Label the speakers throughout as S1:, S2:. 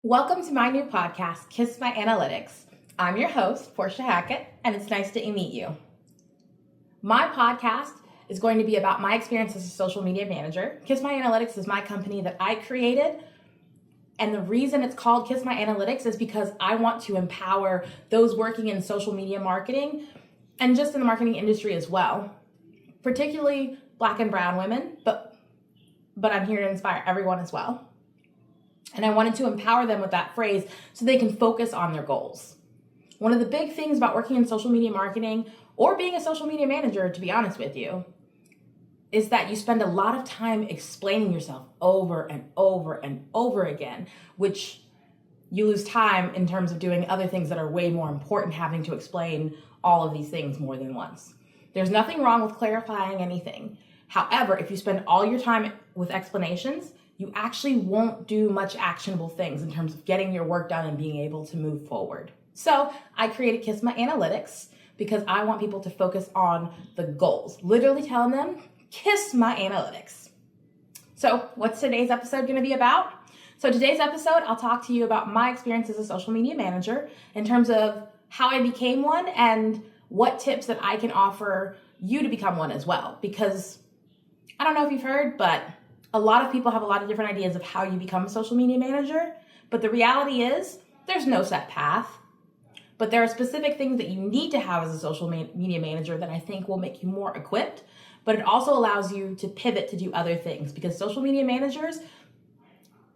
S1: Welcome to my new podcast, Kiss My Analytics. I'm your host, Portia Hackett, and it's nice to meet you. My podcast is going to be about my experience as a social media manager. Kiss My Analytics is my company that I created, and the reason it's called Kiss My Analytics is because I want to empower those working in social media marketing and just in the marketing industry as well, particularly Black and brown women, but I'm here to inspire everyone as well. And I wanted to empower them with that phrase so they can focus on their goals. One of the big things about working in social media marketing or being a social media manager, to be honest with you, is that you spend a lot of time explaining yourself over and over and over again, which you lose time in terms of doing other things that are way more important, having to explain all of these things more than once. There's nothing wrong with clarifying anything. However, if you spend all your time with explanations, you actually won't do much actionable things in terms of getting your work done and being able to move forward. So I created Kiss My Analytics because I want people to focus on the goals, literally telling them, kiss my analytics. So what's today's episode going to be about? So today's episode, I'll talk to you about my experience as a social media manager in terms of how I became one and what tips that I can offer you to become one as well. Because I don't know if you've heard, but a lot of people have a lot of different ideas of how you become a social media manager, but the reality is there's no set path. But there are specific things that you need to have as a social media manager that I think will make you more equipped, but it also allows you to pivot to do other things because social media managers,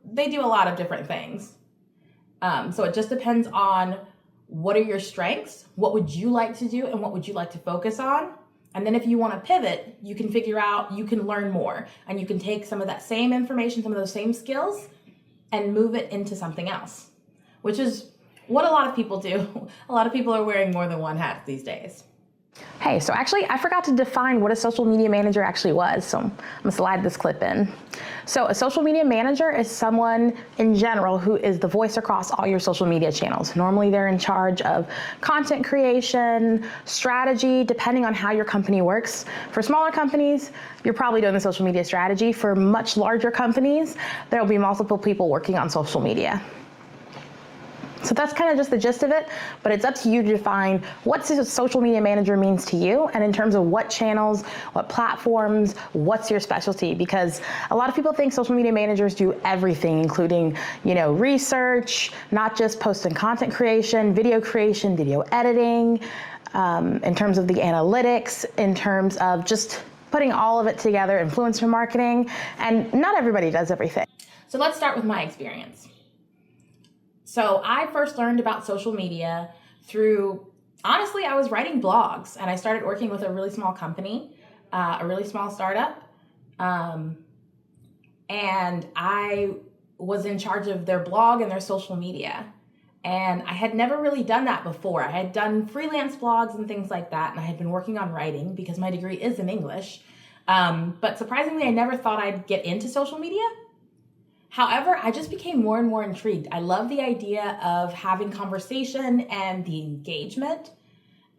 S1: they do a lot of different things. So it just depends on what are your strengths, what would you like to do, and what would you like to focus on. And then if you want to pivot, you can figure out, you can learn more and you can take some of that same information, some of those same skills and move it into something else, which is what a lot of people do. A lot of people are wearing more than one hat these days.
S2: Hey, so actually I forgot to define what a social media manager actually was, so I'm gonna slide this clip in. So a social media manager is someone in general who is the voice across all your social media channels. Normally they're in charge of content creation, strategy, depending on how your company works. For smaller companies, you're probably doing the social media strategy. For much larger companies, there'll be multiple people working on social media. So that's kind of just the gist of it, but it's up to you to define what a social media manager means to you and in terms of what channels, what platforms, what's your specialty, because a lot of people think social media managers do everything, including, research, not just post and content creation, video editing, in terms of the analytics, in terms of just putting all of it together, influencer marketing, and not everybody does everything.
S1: So let's start with my experience. So I first learned about social media through, honestly, I was writing blogs and I started working with a really small company, a really small startup. And I was in charge of their blog and their social media. And I had never really done that before. I had done freelance blogs and things like that. And I had been working on writing because my degree is in English. But surprisingly, I never thought I'd get into social media. However, I just became more and more intrigued. I love the idea of having conversation and the engagement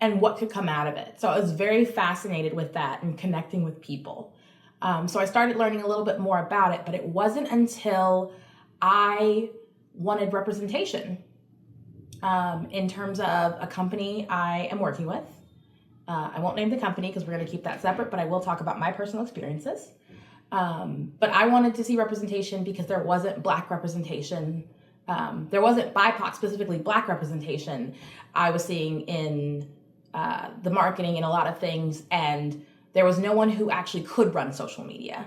S1: and what could come out of it. So I was very fascinated with that and connecting with people. So I started learning a little bit more about it, but it wasn't until I wanted representation in terms of a company I am working with. I won't name the company because we're going to keep that separate, but I will talk about my personal experiences. But I wanted to see representation because there wasn't Black representation. There wasn't BIPOC, specifically Black representation I was seeing in the marketing and a lot of things. And there was no one who actually could run social media.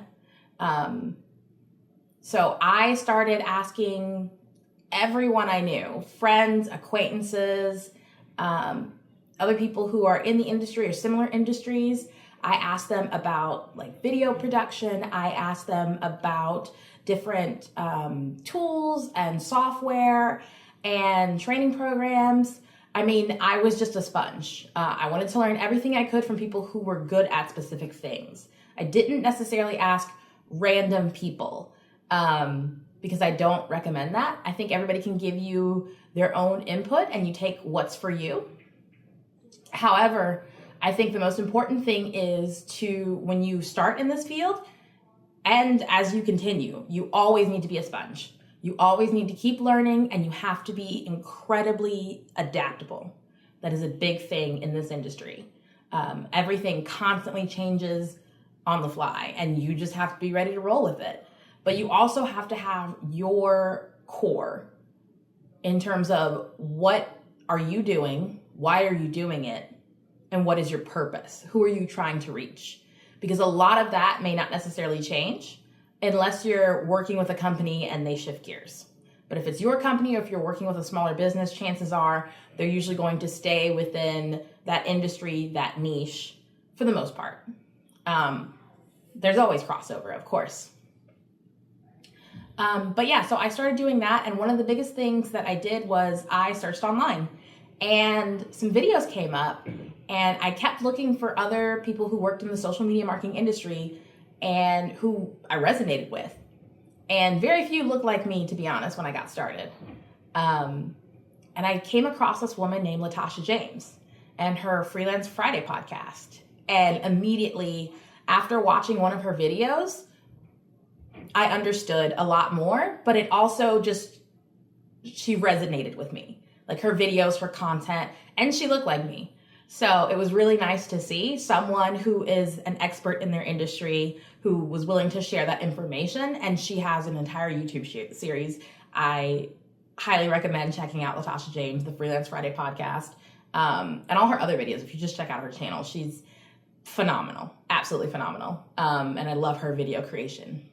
S1: So I started asking everyone I knew, friends, acquaintances, other people who are in the industry or similar industries. I asked them about video production. I asked them about different tools and software and training programs. I mean, I was just a sponge. I wanted to learn everything I could from people who were good at specific things. I didn't necessarily ask random people because I don't recommend that. I think everybody can give you their own input and you take what's for you. However, I think the most important thing is to, when you start in this field and as you continue, you always need to be a sponge. You always need to keep learning, and you have to be incredibly adaptable. That is a big thing in this industry. Everything constantly changes on the fly, and you just have to be ready to roll with it. But you also have to have your core in terms of what are you doing, why are you doing it, and what is your purpose? Who are you trying to reach? Because a lot of that may not necessarily change unless you're working with a company and they shift gears. But if it's your company or if you're working with a smaller business, chances are they're usually going to stay within that industry, that niche, for the most part. There's always crossover, of course. But yeah, so I started doing that. And one of the biggest things that I did was I searched online and some videos came up, and I kept looking for other people who worked in the social media marketing industry and who I resonated with. And very few looked like me, to be honest, when I got started. And I came across this woman named Latasha James and her Freelance Friday podcast. And immediately after watching one of her videos, I understood a lot more, but it also she resonated with me. Like her videos, her content, and she looked like me. So it was really nice to see someone who is an expert in their industry who was willing to share that information. And she has an entire YouTube series. I highly recommend checking out Latasha James, the Freelance Friday podcast, and all her other videos. If you just check out her channel, she's phenomenal, absolutely phenomenal. And I love her video creation.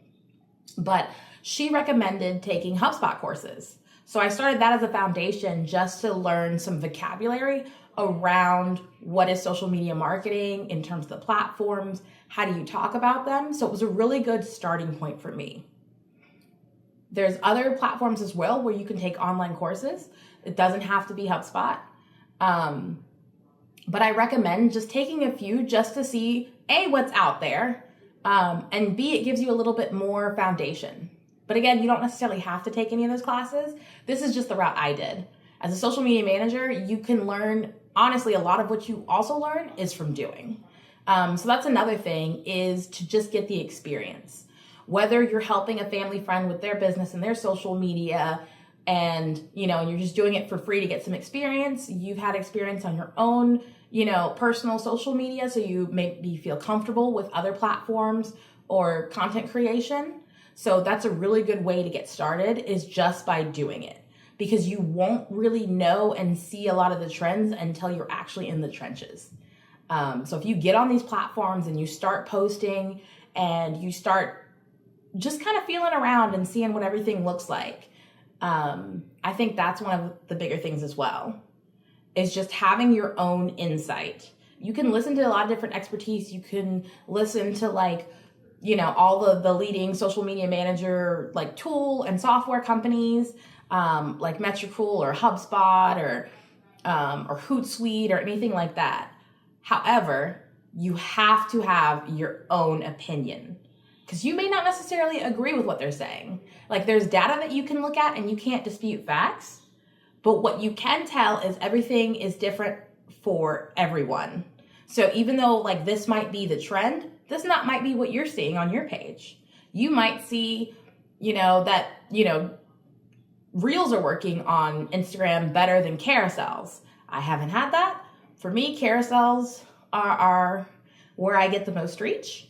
S1: But she recommended taking HubSpot courses. So I started that as a foundation just to learn some vocabulary around what is social media marketing in terms of the platforms, how do you talk about them? So it was a really good starting point for me. There's other platforms as well where you can take online courses. It doesn't have to be HubSpot. But I recommend just taking a few just to see A, what's out there, and B, it gives you a little bit more foundation. But again, you don't necessarily have to take any of those classes. This is just the route I did. As a social media manager, you can learn, honestly, a lot of what you also learn is from doing. So that's another thing, is to just get the experience. Whether you're helping a family friend with their business and their social media, and you're just doing it for free to get some experience, you've had experience on your own, personal social media, so you maybe feel comfortable with other platforms or content creation. So that's a really good way to get started, is just by doing it, because you won't really know and see a lot of the trends until you're actually in the trenches. So if you get on these platforms and you start posting and you start just kind of feeling around and seeing what everything looks like, I think that's one of the bigger things as well, is just having your own insight. You can listen to a lot of different expertise. You can listen to all the leading social media manager tool and software companies, like Metricool or HubSpot or Hootsuite or anything like that. However, you have to have your own opinion, because you may not necessarily agree with what they're saying. There's data that you can look at and you can't dispute facts, but what you can tell is everything is different for everyone. So even though this might be the trend, this might be what you're seeing on your page. You might see, that, Reels are working on Instagram better than carousels. I haven't had that. For me, carousels are where I get the most reach.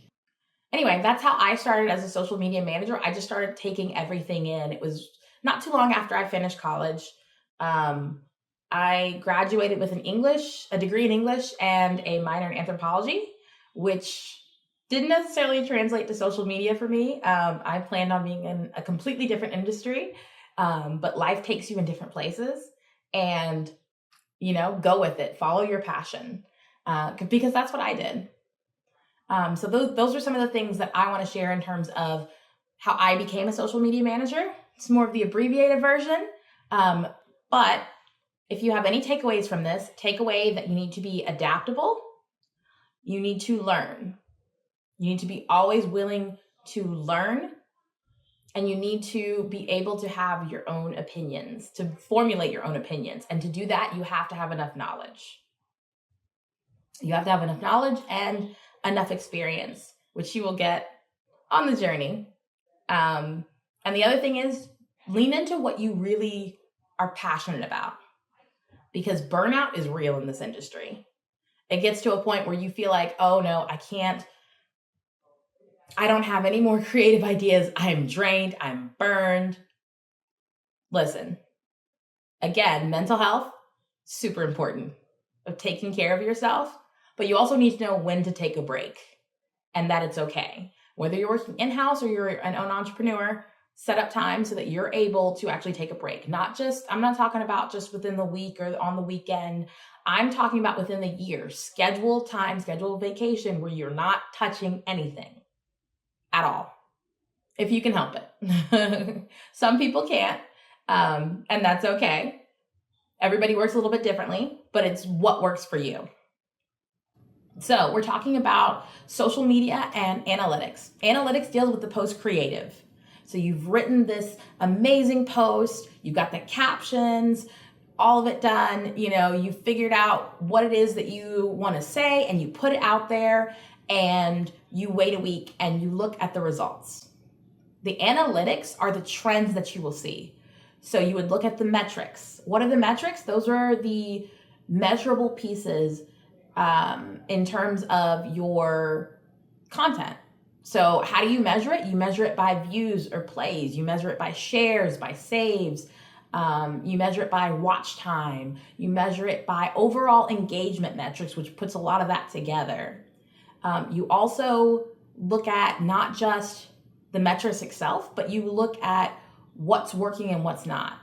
S1: Anyway, that's how I started as a social media manager. I just started taking everything in. It was not too long after I finished college. I graduated with a degree in English and a minor in anthropology, which didn't necessarily translate to social media for me. I planned on being in a completely different industry, but life takes you in different places, and go with it. Follow your passion, because that's what I did. So those are some of the things that I want to share in terms of how I became a social media manager. It's more of the abbreviated version. But if you have any takeaways from this, take away that you need to be adaptable. You need to learn. You need to be always willing to learn. And you need to be able to have your own opinions, to formulate your own opinions. And to do that, you have to have enough knowledge. You have to have enough knowledge and enough experience, which you will get on the journey. And the other thing is, Lean into what you really are passionate about, because burnout is real in this industry. It gets to a point where you feel like, oh no, I don't have any more creative ideas. I'm drained, I'm burned. Listen, again, mental health, super important, of taking care of yourself, but you also need to know when to take a break and that it's okay. Whether you're working in-house or you're an own entrepreneur, set up time so that you're able to actually take a break. I'm not talking about just within the week or on the weekend. I'm talking about within the year. Schedule time, schedule vacation where you're not touching anything at all, if you can help it. Some people can't, and that's okay. Everybody works a little bit differently, but it's what works for you. So we're talking about social media and analytics. Analytics deals with the post creative. So you've written this amazing post, you've got the captions, all of it done, you figured out what it is that you want to say and you put it out there, and you wait a week and you look at the results. The analytics are the trends that you will see. So you would look at the metrics. What are the metrics? Those are the measurable pieces in terms of your content. So how do you measure it? You measure it by views or plays. You measure it by shares, by saves. You measure it by watch time. You measure it by overall engagement metrics, which puts a lot of that together. You also look at not just the metrics itself, but you look at what's working and what's not.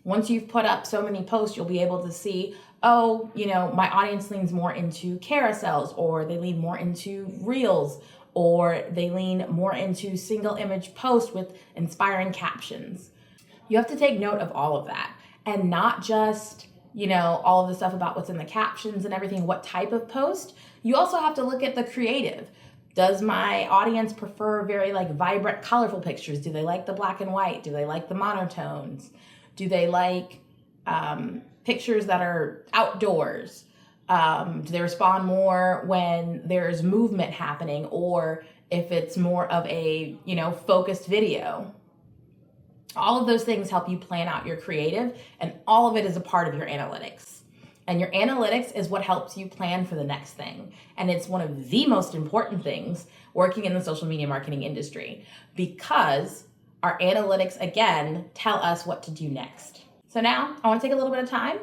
S1: Once you've put up so many posts, you'll be able to see, my audience leans more into carousels, or they lean more into reels, or they lean more into single image posts with inspiring captions. You have to take note of all of that, and not just, all of the stuff about what's in the captions and everything, what type of post. You also have to look at the creative. Does my audience prefer very vibrant, colorful pictures? Do they like the black and white? Do they like the monotones? Do they like pictures that are outdoors? Do they respond more when there's movement happening, or if it's more of a, focused video? All of those things help you plan out your creative, and all of it is a part of your analytics. And your analytics is what helps you plan for the next thing. And it's one of the most important things working in the social media marketing industry, because our analytics, again, tell us what to do next. So now I want to take a little bit of time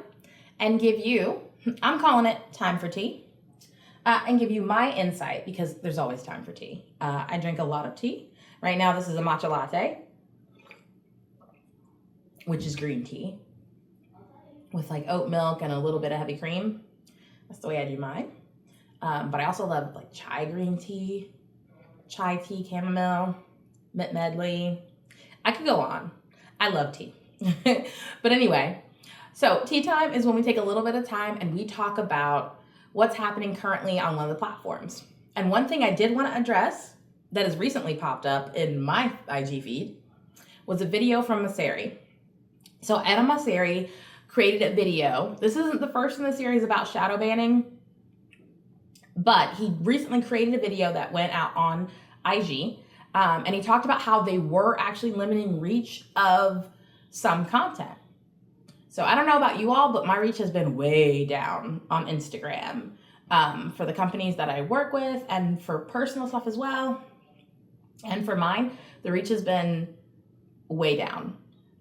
S1: and give you, I'm calling it time for tea, and give you my insight, because there's always time for tea. I drink a lot of tea. Right now, this is a matcha latte, which is green tea with oat milk and a little bit of heavy cream. That's the way I do mine. But I also love chai green tea, chai tea, chamomile, mint medley. I could go on. I love tea. But anyway, so tea time is when we take a little bit of time and we talk about what's happening currently on one of the platforms. And one thing I did want to address that has recently popped up in my IG feed was a video from Mosseri. So Adam Mosseri created a video. This isn't the first in the series about shadow banning, but he recently created a video that went out on IG, and he talked about how they were actually limiting reach of some content. So I don't know about you all, but my reach has been way down on Instagram for the companies that I work with, and for personal stuff as well. And for mine, the reach has been way down.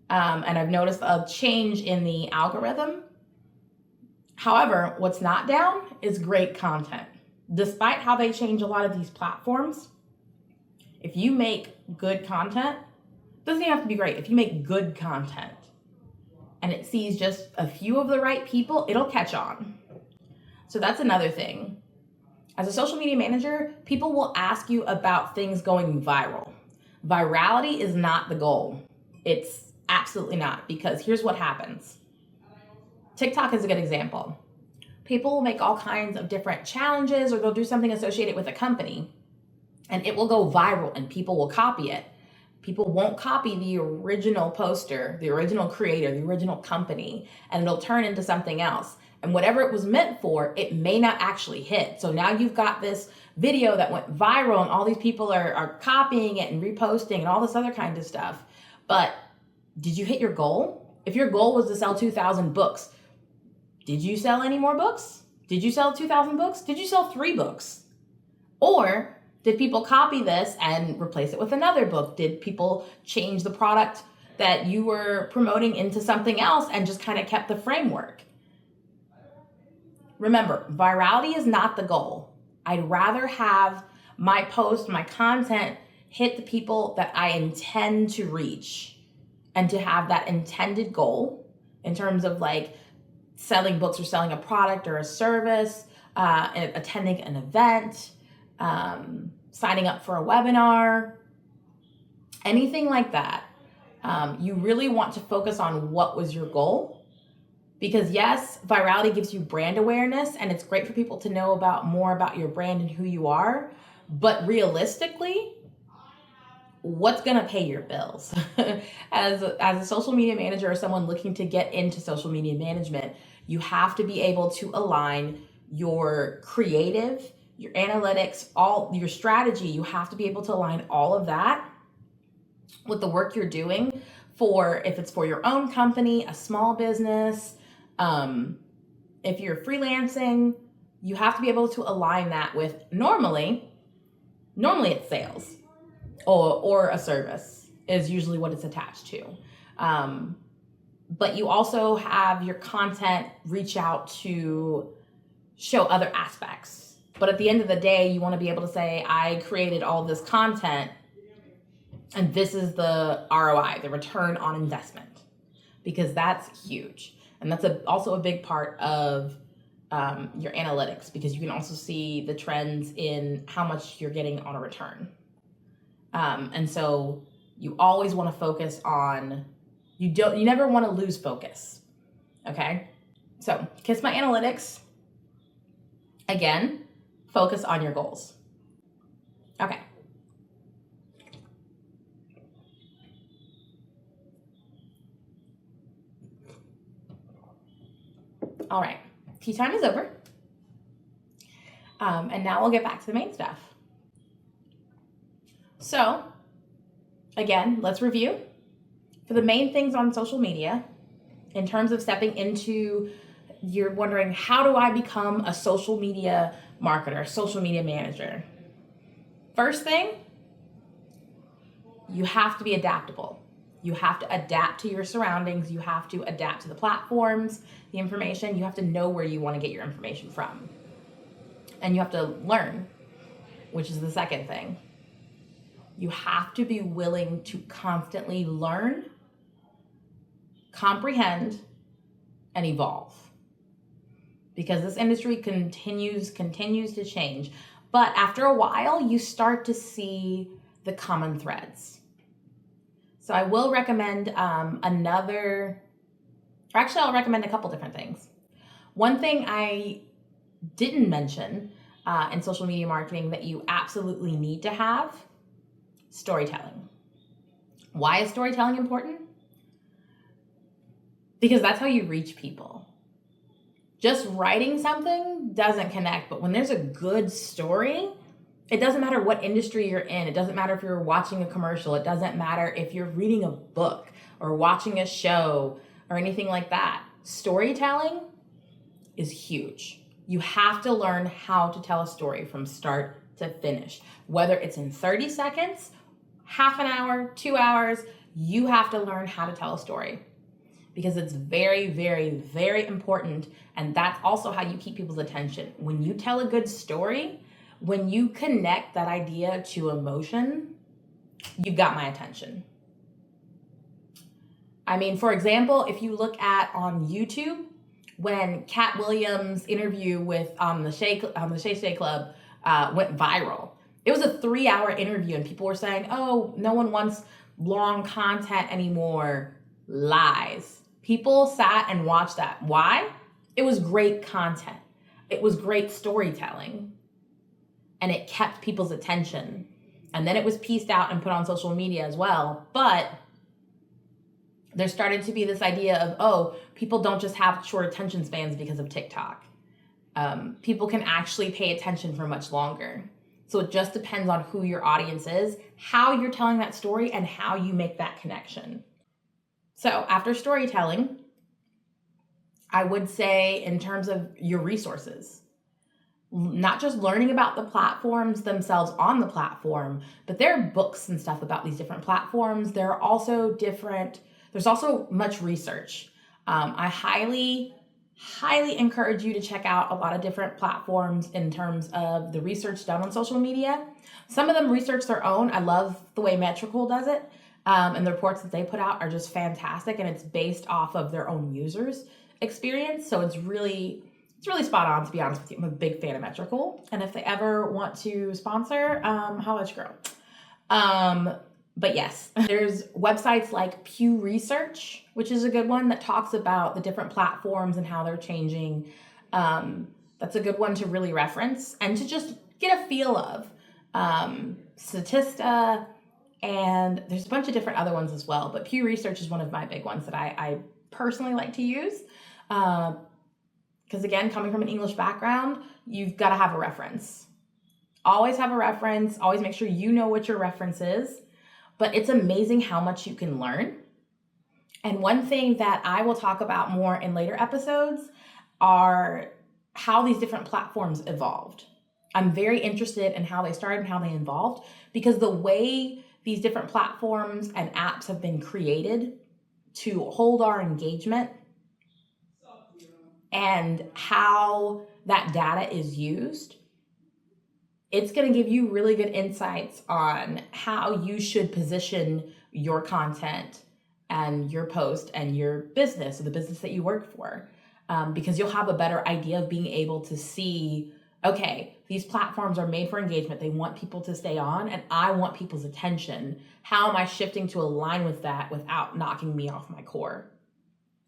S1: And I've noticed a change in the algorithm. However, what's not down is great content. Despite how they change a lot of these platforms, if you make good content, it doesn't even have to be great. If you make good content and it sees just a few of the right people, it'll catch on. So that's another thing. As a social media manager, people will ask you about things going viral. Virality is not the goal. It's absolutely not, because here's what happens. TikTok is a good example. People will make all kinds of different challenges, or they'll do something associated with a company, and it will go viral and people will copy it. People won't copy the original poster, the original creator, the original company, and it'll turn into something else. And whatever it was meant for, it may not actually hit. So now you've got this video that went viral and all these people are copying it and reposting and all this other kind of stuff. But Did you hit your goal? If your goal was to sell 2,000 books, did you sell any more books? Did you sell 2,000 books? Did you sell 3 books? Or did people copy this and replace it with another book? Did people change the product that you were promoting into something else and just kind of kept the framework? Remember, virality is not the goal. I'd rather have my post, my content hit the people that I intend to reach and to have that intended goal in terms of like selling books or selling a product or a service, attending an event, signing up for a webinar, anything like that. You really want to focus on what was your goal, because yes, virality gives you brand awareness and it's great for people to know more about your brand and who you are. But realistically, what's going to pay your bills? As a social media manager or someone looking to get into social media management, you have to be able to align your creative, your analytics, all your strategy. You have to be able to align all of that with the work you're doing if it's for your own company, a small business, if you're freelancing, you have to be able to align that with normally it's sales or a service is usually what it's attached to. But you also have your content reach out to show other aspects. But at the end of the day, you want to be able to say, I created all this content and this is the ROI, the return on investment, because that's huge. And that's also a big part of your analytics, because you can also see the trends in how much you're getting on a return. And so you always want to focus on, you never want to lose focus. Okay. So Kiss My Analytics, again, focus on your goals. Okay. All right, tea time is over. And now we'll get back to the main stuff. So, again, let's review. For the main things on social media, in terms of stepping into, you're wondering, how do I become a social media marketer, social media manager? First thing, you have to be adaptable. You have to adapt to your surroundings. You have to adapt to the platforms, the information. You have to know where you want to get your information from. And you have to learn, which is the second thing. You have to be willing to constantly learn, comprehend, and evolve. Because this industry continues to change. But after a while, you start to see the common threads. So I will recommend I'll recommend a couple different things. One thing I didn't mention in social media marketing that you absolutely need to have, storytelling. Why is storytelling important? Because that's how you reach people. Just writing something doesn't connect, but when there's a good story, it doesn't matter what industry you're in. It doesn't matter if you're watching a commercial. It doesn't matter if you're reading a book or watching a show or anything like that. Storytelling is huge. You have to learn how to tell a story from start to finish. Whether it's in 30 seconds, half an hour, 2 hours, you have to learn how to tell a story, because it's very, very, very important. And that's also how you keep people's attention. When you tell a good story, when you connect that idea to emotion, you've got my attention. I mean, for example, if you look at on YouTube, when Cat Williams' interview with the Shay Club went viral, it was a 3-hour interview and people were saying, oh, no one wants long content anymore. Lies. People sat and watched that. Why? It was great content. It was great storytelling. And it kept people's attention. And then it was pieced out and put on social media as well. But there started to be this idea of, oh, people don't just have short attention spans because of TikTok. People can actually pay attention for much longer. So it just depends on who your audience is, how you're telling that story, and how you make that connection. So after storytelling, I would say in terms of your resources, not just learning about the platforms themselves on the platform, but there are books and stuff about these different platforms. There's also much research. I highly encourage you to check out a lot of different platforms in terms of the research done on social media. Some of them research their own. I love the way Metricool does it. And the reports that they put out are just fantastic, and it's based off of their own users' experience. So it's really spot on, to be honest with you. I'm a big fan of Metricool. And if they ever want to sponsor, holla at your girl. But yes, there's websites like Pew Research, which is a good one that talks about the different platforms and how they're changing. That's a good one to really reference and to just get a feel of. Statista, and there's a bunch of different other ones as well. But Pew Research is one of my big ones that I personally like to use. Because again, coming from an English background, you've got to have a reference. Always have a reference. Always make sure you know what your reference is. But it's amazing how much you can learn. And one thing that I will talk about more in later episodes are how these different platforms evolved. I'm very interested in how they started and how they evolved, because the way these different platforms and apps have been created to hold our engagement and how that data is used, it's going to give you really good insights on how you should position your content and your post and your business or the business that you work for. Because you'll have a better idea of being able to see, okay, these platforms are made for engagement. They want people to stay on, and I want people's attention. How am I shifting to align with that without knocking me off my core?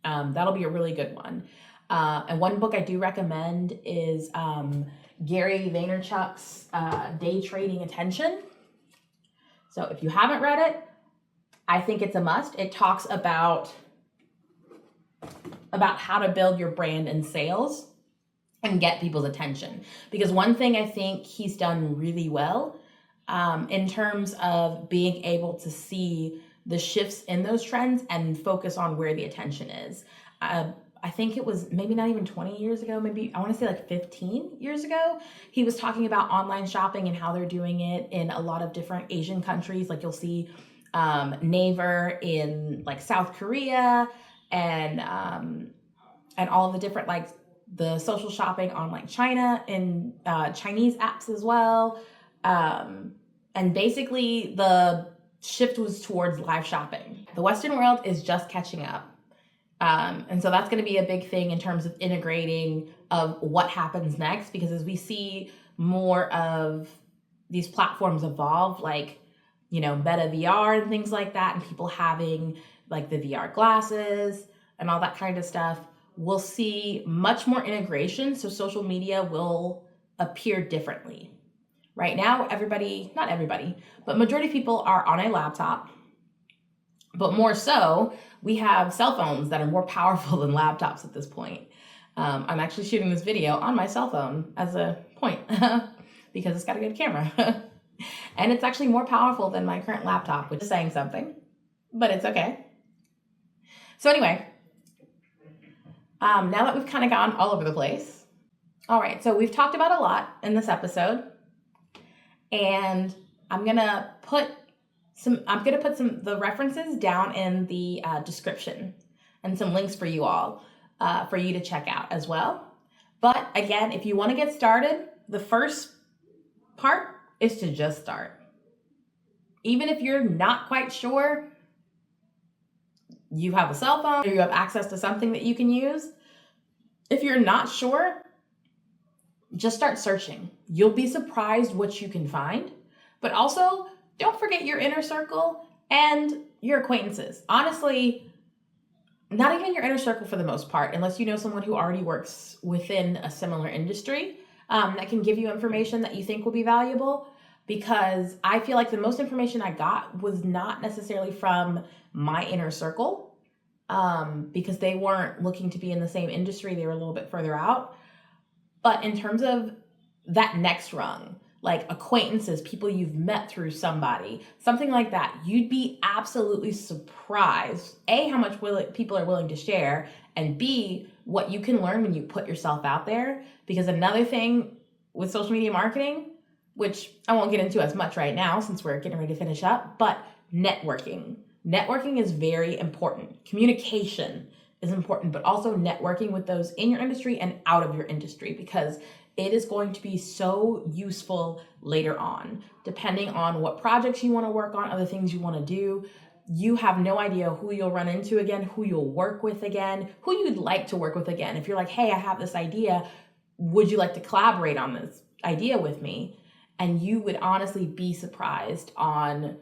S1: That'll be a really good one. And one book I do recommend is Gary Vaynerchuk's Day Trading Attention. So if you haven't read it, I think it's a must. It talks about how to build your brand and sales and get people's attention. Because one thing I think he's done really well in terms of being able to see the shifts in those trends and focus on where the attention is. I think it was maybe not even 20 years ago, maybe I want to say like 15 years ago, he was talking about online shopping and how they're doing it in a lot of different Asian countries. Like you'll see Naver in like South Korea and all of the different like the social shopping on like China and Chinese apps as well. And basically the shift was towards live shopping. The Western world is just catching up. And so that's going to be a big thing in terms of integrating of what happens next, because as we see more of these platforms evolve, like, you know, Meta VR and things like that, and people having like the VR glasses and all that kind of stuff, we'll see much more integration. So social media will appear differently. Right now, not everybody, but majority of people are on a laptop. But more so, we have cell phones that are more powerful than laptops at this point. I'm actually shooting this video on my cell phone as a point because it's got a good camera. And it's actually more powerful than my current laptop, which is saying something, but it's okay. So anyway, now that we've kind of gone all over the place. All right, so we've talked about a lot in this episode, and I'm gonna put the references down in the description and some links for you all for you to check out as well. But again, if you want to get started, the first part is to just start. Even if you're not quite sure, you have a cell phone or you have access to something that you can use. If you're not sure, just start searching. You'll be surprised what you can find, but also don't forget your inner circle and your acquaintances. Honestly, not even your inner circle for the most part, unless you know someone who already works within a similar industry that can give you information that you think will be valuable. Because I feel like the most information I got was not necessarily from my inner circle because they weren't looking to be in the same industry. They were a little bit further out. But in terms of that next rung, like acquaintances, people you've met through somebody, something like that. You'd be absolutely surprised, A, how much people are willing to share, and B, what you can learn when you put yourself out there. Because another thing with social media marketing, which I won't get into as much right now since we're getting ready to finish up, but networking. Networking is very important. Communication is important, but also networking with those in your industry and out of your industry, because it is going to be so useful later on, depending on what projects you want to work on, other things you want to do. You have no idea who you'll run into again, who you'll work with again, who you'd like to work with again. If you're like, hey, I have this idea, would you like to collaborate on this idea with me? And you would honestly be surprised on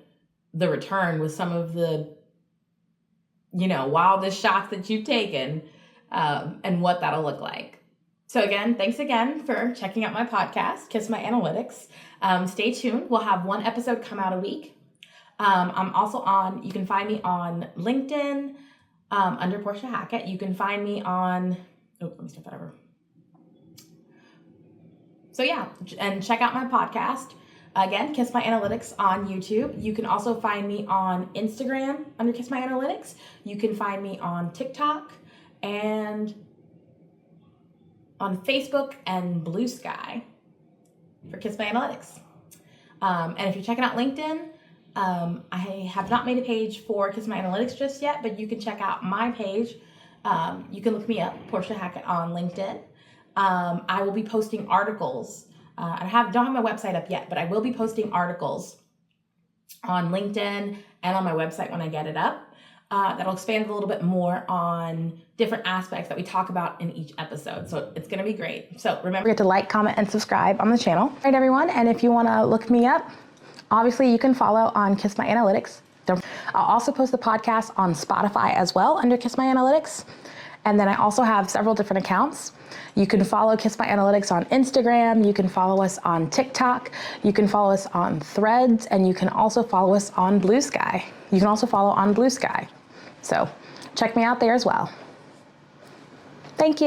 S1: the return with some of the, wildest shots that you've taken, and what that'll look like. So again, thanks again for checking out my podcast, Kiss My Analytics. Stay tuned. We'll have one episode come out a week. I'm also you can find me on LinkedIn under Portia Hackett. You can find me on, let me start that over. So yeah, and check out my podcast. Again, Kiss My Analytics on YouTube. You can also find me on Instagram under Kiss My Analytics. You can find me on TikTok and on Facebook and Blue Sky for Kiss My Analytics. And if you're checking out LinkedIn, I have not made a page for Kiss My Analytics just yet, but you can check out my page. You can look me up, Portia Hackett, on LinkedIn. I will be posting articles. I don't have my website up yet, but I will be posting articles on LinkedIn and on my website when I get it up. That'll expand a little bit more on different aspects that we talk about in each episode. So it's going to be great. So remember
S2: to like, comment, and subscribe on the channel. All right, everyone. And if you want to look me up, obviously you can follow on Kiss My Analytics. I'll also post the podcast on Spotify as well under Kiss My Analytics. And then I also have several different accounts. You can follow Kiss My Analytics on Instagram. You can follow us on TikTok. You can follow us on Threads. And you can also follow us on Blue Sky. You can also follow on Blue Sky. So check me out there as well. Thank you.